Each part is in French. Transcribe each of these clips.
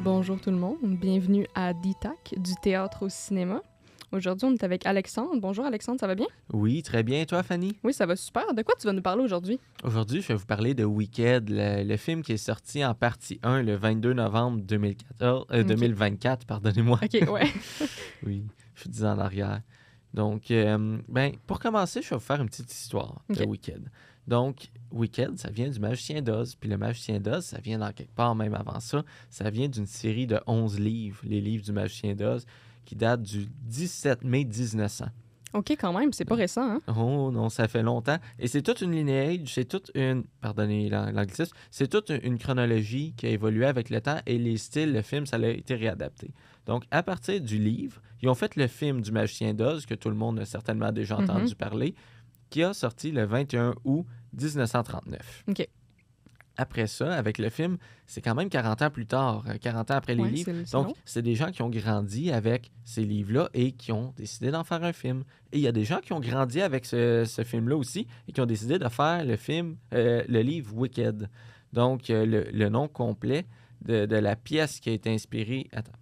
Bonjour tout le monde, bienvenue à DITAC, du théâtre au cinéma. Aujourd'hui, on est avec Alexandre. Bonjour Alexandre, ça va bien? Oui, très bien. Et toi, Fanny? Oui, ça va super. De quoi tu vas nous parler aujourd'hui? Aujourd'hui, je vais vous parler de Wicked, le film qui est sorti en partie 1 le 22 novembre 2024, pardonnez-moi. OK, ouais. Oui, je suis 10 ans en arrière. Donc, pour commencer, je vais vous faire une petite histoire de OK. Wicked. Donc, Wicked, ça vient du Magicien d'Oz. Puis le Magicien d'Oz, ça vient dans quelque part même avant ça. Ça vient d'une série de 11 livres, les livres du Magicien d'Oz, qui datent du 17 mai 1900. OK, quand même, c'est pas récent, hein? Oh non, ça fait longtemps. Et c'est toute une lineage, c'est toute une... Pardonnez l'anglicisme. C'est toute une chronologie qui a évolué avec le temps et les styles, le film, ça a été réadapté. Donc, à partir du livre, ils ont fait le film du Magicien d'Oz, que tout le monde a certainement déjà entendu parler, qui a sorti le 21 août 1939. OK. Après ça, avec le film, c'est quand même 40 ans plus tard, 40 ans après les Ouais, livres. c'est long. Donc, c'est des gens qui ont grandi avec ces livres-là et qui ont décidé d'en faire un film. Et il y a des gens qui ont grandi avec ce film-là aussi et qui ont décidé de faire le film, le livre Wicked. Donc, le nom complet de la pièce qui a été inspirée... Attends.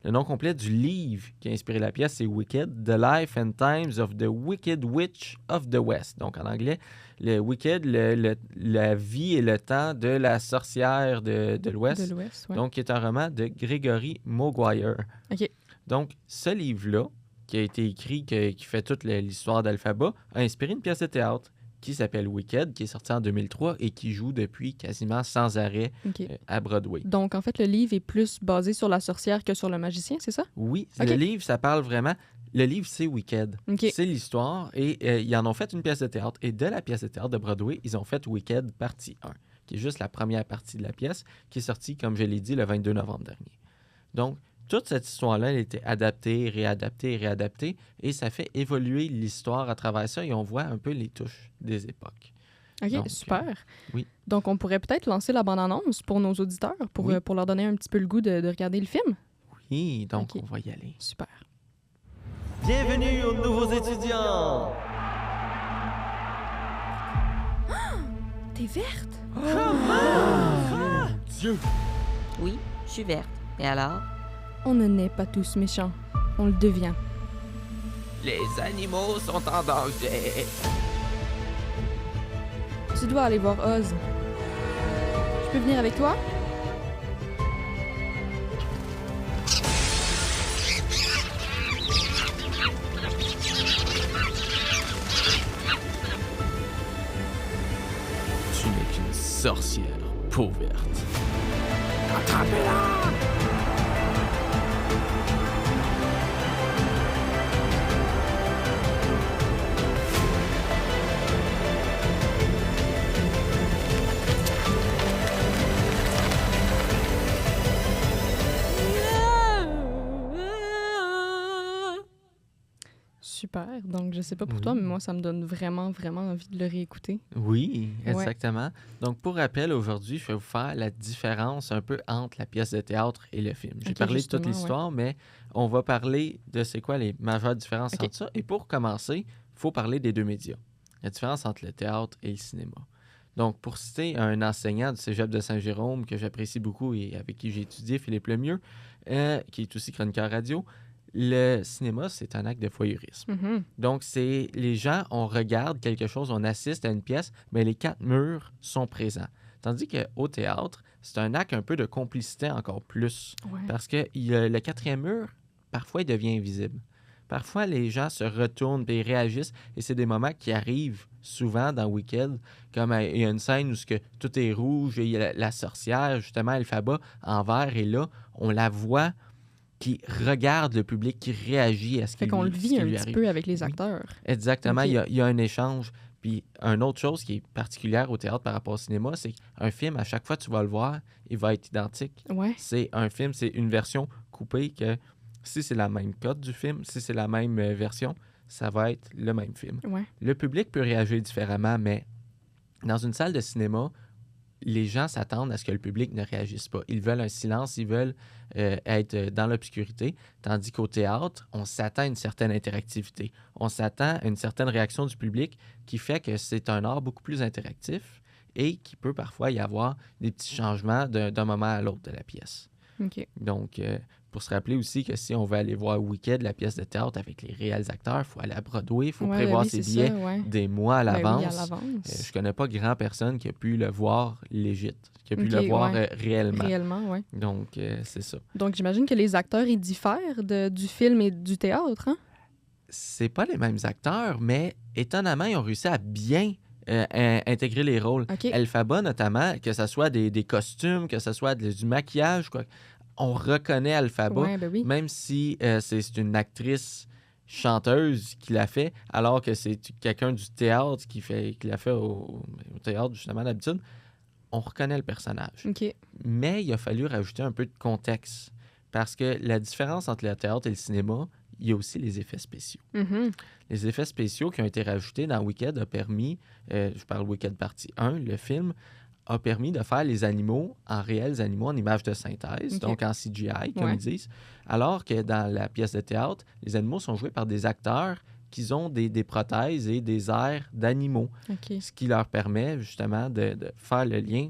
Le nom complet du livre qui a inspiré la pièce, c'est Wicked, The Life and Times of the Wicked Witch of the West. Donc, en anglais, le Wicked, la vie et le temps de la sorcière de l'Ouest. De l'Ouest, ouais. Donc, qui est un roman de Gregory Maguire. OK. Donc, ce livre-là, qui a été écrit, qui fait toute l'histoire d'Alphabet, a inspiré une pièce de théâtre qui s'appelle Wicked, qui est sortie en 2003 et qui joue depuis quasiment sans arrêt OK. à Broadway. Donc, en fait, le livre est plus basé sur la sorcière que sur le magicien, c'est ça? Oui, OK. le livre, ça parle vraiment... Le livre, c'est Wicked. OK. C'est l'histoire et ils en ont fait une pièce de théâtre. Et de la pièce de théâtre de Broadway, ils ont fait Wicked partie 1, qui est juste la première partie de la pièce, qui est sortie, comme je l'ai dit, le 22 novembre dernier. Donc, toute cette histoire-là, elle a été adaptée, réadaptée, et ça fait évoluer l'histoire à travers ça, et on voit un peu les touches des époques. OK, Donc, super. oui. Donc, on pourrait peut-être lancer la bande-annonce pour nos auditeurs, pour leur donner un petit peu le goût de regarder le film. Oui, donc OK. on va y aller. Super. Bienvenue aux nouveaux étudiants! T'es verte? Dieu! Oui, je suis verte. Et alors? On ne naît pas tous méchants. On le devient. Les animaux sont en danger. Tu dois aller voir Oz. Je peux venir avec toi? Tu n'es qu'une sorcière peau verte. Super. Donc, je sais pas pour Oui. toi, mais moi, ça me donne vraiment, vraiment envie de le réécouter. Oui, Ouais. exactement. Donc, pour rappel, aujourd'hui, je vais vous faire la différence un peu entre la pièce de théâtre et le film. J'ai Ok, parlé de toute justement, l'histoire, mais on va parler de c'est quoi les majeures différences Ok. entre ça. Et pour commencer, il faut parler des deux médias. La différence entre le théâtre et le cinéma. Donc, pour citer un enseignant du Cégep de Saint-Jérôme que j'apprécie beaucoup et avec qui j'ai étudié, Philippe Lemieux, qui est aussi chroniqueur radio, le cinéma, c'est un acte de voyeurisme. Mhm. Donc, c'est les gens, on regarde quelque chose, on assiste à une pièce, mais les quatre murs sont présents. Tandis qu'au théâtre, c'est un acte un peu de complicité encore plus. Ouais. Parce que le quatrième mur, parfois, il devient invisible. Parfois, les gens se retournent et ils réagissent. Et c'est des moments qui arrivent souvent dans Wicked. Comme il y a une scène où tout est rouge et il y a la sorcière, justement, Elphaba, en vert. Et là, on la voit qui regarde le public, qui réagit à ce qui Fait qu'on le vit un petit arrive. peu avec les Oui. acteurs. Exactement, Ok. il y a un échange. Puis, une autre chose qui est particulière au théâtre par rapport au cinéma, c'est qu'un film, à chaque fois que tu vas le voir, il va être identique. Ouais. C'est un film, c'est une version coupée que si c'est la même cote du film, si c'est la même version, ça va être le même film. Ouais. Le public peut réagir différemment, mais dans une salle de cinéma, les gens s'attendent à ce que le public ne réagisse pas. Ils veulent un silence, ils veulent être dans l'obscurité, tandis qu'au théâtre, on s'attend à une certaine interactivité. On s'attend à une certaine réaction du public qui fait que c'est un art beaucoup plus interactif et qui peut parfois y avoir des petits changements d'un moment à l'autre de la pièce. OK. Donc, pour se rappeler aussi que si on veut aller voir Wicked, la pièce de théâtre avec les réels acteurs, il faut aller à Broadway, il faut Ouais, prévoir oui, ses c'est billets ça, ouais. des mois à Ben l'avance. oui, à l'avance. Je connais pas grand personne qui a pu le voir legit, qui a pu OK, le voir ouais. réellement. Réellement, oui. Donc, c'est ça. Donc, j'imagine que les acteurs, ils diffèrent du film et du théâtre, hein? C'est pas les mêmes acteurs, mais étonnamment, ils ont réussi à bien intégrer les rôles. OK. Elphaba, notamment, que ce soit des costumes, que ce soit du maquillage, quoi. On reconnaît Elphaba, Ouais, ben oui. même si c'est une actrice chanteuse qui l'a fait, alors que c'est quelqu'un du théâtre qui l'a fait au théâtre, justement, d'habitude. On reconnaît le personnage. OK. Mais il a fallu rajouter un peu de contexte, parce que la différence entre le théâtre et le cinéma, il y a aussi les effets spéciaux. Mhm. Les effets spéciaux qui ont été rajoutés dans Wicked a permis, je parle Wicked partie 1, le film, a permis de faire les animaux en réels animaux, en images de synthèse, OK. donc en CGI, comme Ouais. ils disent, alors que dans la pièce de théâtre, les animaux sont joués par des acteurs qui ont des prothèses et des airs d'animaux, OK. ce qui leur permet justement de faire le lien,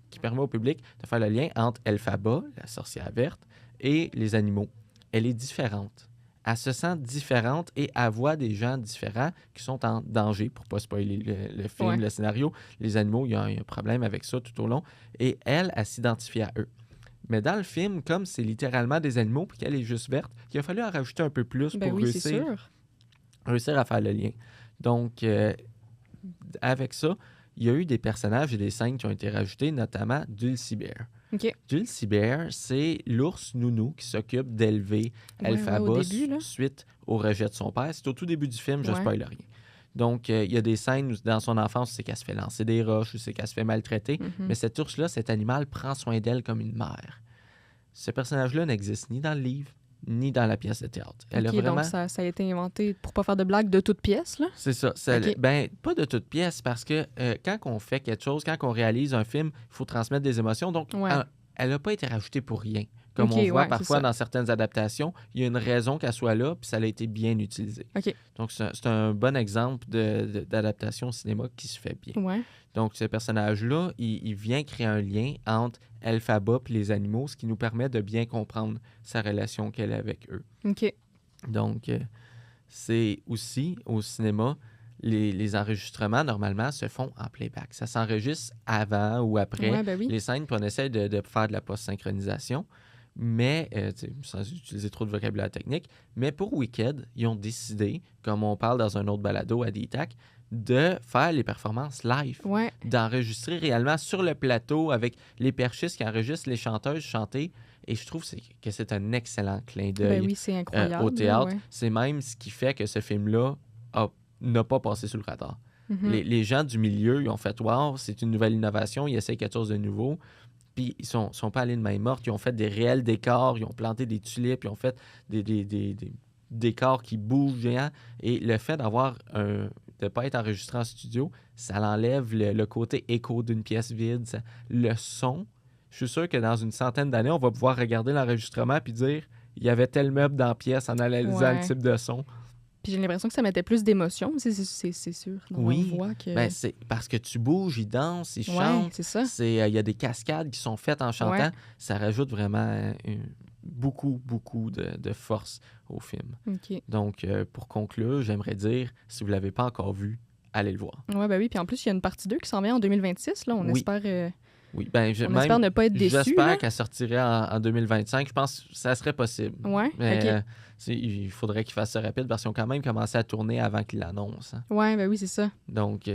qui permet au public de faire le lien entre Elphaba, la sorcière verte, et les animaux. Elle est différente. Elle se sent différente et elle voit des gens différents qui sont en danger, pour ne pas spoiler le film, Ouais. le scénario. Les animaux, il y a un problème avec ça tout au long. Et elle s'identifie à eux. Mais dans le film, comme c'est littéralement des animaux puis qu'elle est juste verte, il a fallu en rajouter un peu plus Ben pour oui, c'est réussir sûr. à faire le lien. Donc, avec ça, il y a eu des personnages et des scènes qui ont été rajoutés, notamment Dulcie Bear. OK. Dulcie Bear, c'est l'ours nounou qui s'occupe d'élever Ouais, Elphaba au début, là. suite au rejet de son père. C'est au tout début du film, je ne Ouais. spoil rien. Donc, il y a des scènes où, dans son enfance, c'est qu'elle se fait lancer des roches ou c'est qu'elle se fait maltraiter. Mhm. Mais cet ours-là, cet animal, prend soin d'elle comme une mère. Ce personnage-là n'existe ni dans le livre, ni dans la pièce de théâtre. Elle OK, a vraiment... donc ça a été inventé pour pas faire de blagues de toute pièce, là? C'est ça. OK. Ben, pas de toute pièce, parce que quand on fait quelque chose, quand on réalise un film, il faut transmettre des émotions. Donc, Ouais. elle n'a pas été rajoutée pour rien. Comme OK, on voit ouais, parfois c'est ça. dans certaines adaptations, il y a une raison qu'elle soit là, puis ça a été bien utilisé. OK. Donc, c'est un bon exemple d'adaptation au cinéma qui se fait bien. Ouais. Donc, ce personnage-là, il vient créer un lien entre Elphaba et les animaux, ce qui nous permet de bien comprendre sa relation qu'elle a avec eux. OK. Donc, c'est aussi au cinéma, les enregistrements, normalement, se font en playback. Ça s'enregistre avant ou après Ouais, ben oui. les scènes, puis on essaie de faire de la post-synchronisation, mais sans utiliser trop de vocabulaire technique. Mais pour Wicked, ils ont décidé, comme on parle dans un autre balado à DTAC, de faire les performances live, Ouais. d'enregistrer réellement sur le plateau avec les perchistes qui enregistrent les chanteuses chanter. Et je trouve que c'est un excellent clin d'œil Ben oui, c'est incroyable. au théâtre. ouais. C'est même ce qui fait que ce film-là n'a pas passé sous le radar. Mhm. Les gens du milieu, ils ont fait « Wow, c'est une nouvelle innovation, ils essayent quelque chose de nouveau ». Puis ils sont pas allés de main morte, ils ont fait des réels décors, ils ont planté des tulipes, ils ont fait des décors qui bougent géants. Et le fait de ne pas être enregistré en studio, ça l'enlève le côté écho d'une pièce vide. Le son, je suis sûr que dans une centaine d'années, on va pouvoir regarder l'enregistrement puis dire il y avait tel meuble dans la pièce en analysant Ouais. le type de son. Puis j'ai l'impression que ça mettait plus d'émotion, c'est sûr. Dans Oui, leur voix que... Ben, c'est parce que tu bouges, ils dansent, ils ouais, chantent. c'est ça. Il y a des cascades qui sont faites en chantant. Ouais. Ça rajoute vraiment beaucoup de force au film. OK. Donc, pour conclure, j'aimerais dire, si vous ne l'avez pas encore vu, allez le voir. Ouais, ben oui. Puis en plus, il y a une partie 2 qui s'en vient en 2026. Là. On Oui. espère... Oui, ben, On espère ne pas être déçus. J'espère là. qu'elle sortirait en 2025. Je pense que ça serait possible. Ouais, Mais OK. il faudrait qu'ils fassent ça rapide parce qu'ils ont quand même commencé à tourner avant qu'ils l'annoncent. Hein. Ouais, ben oui, c'est ça. Donc,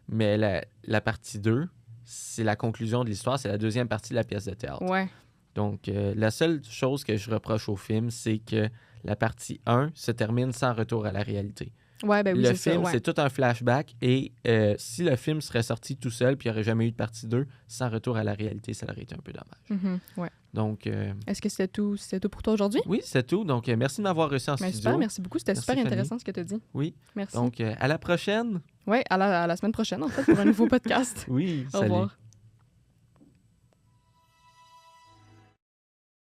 mais la partie 2, c'est la conclusion de l'histoire. C'est la deuxième partie de la pièce de théâtre. Ouais. Donc, la seule chose que je reproche au film, c'est que la partie 1 se termine sans retour à la réalité. Ouais, ben oui, Le c'est ça. film, Ouais. c'est tout un flashback et si le film serait sorti tout seul puis il n'y aurait jamais eu de partie 2, sans retour à la réalité, ça aurait été un peu dommage. Mhm, ouais. Donc, Est-ce que c'était tout pour toi aujourd'hui? oui, c'est tout. Donc, merci de m'avoir reçu en Ben, studio. super, merci beaucoup. C'était Merci, super Fanny. intéressant ce que tu as dit. Oui. Merci. Donc, à la prochaine. Ouais, à la semaine prochaine, en fait, pour un nouveau podcast. Oui, Au salut. revoir.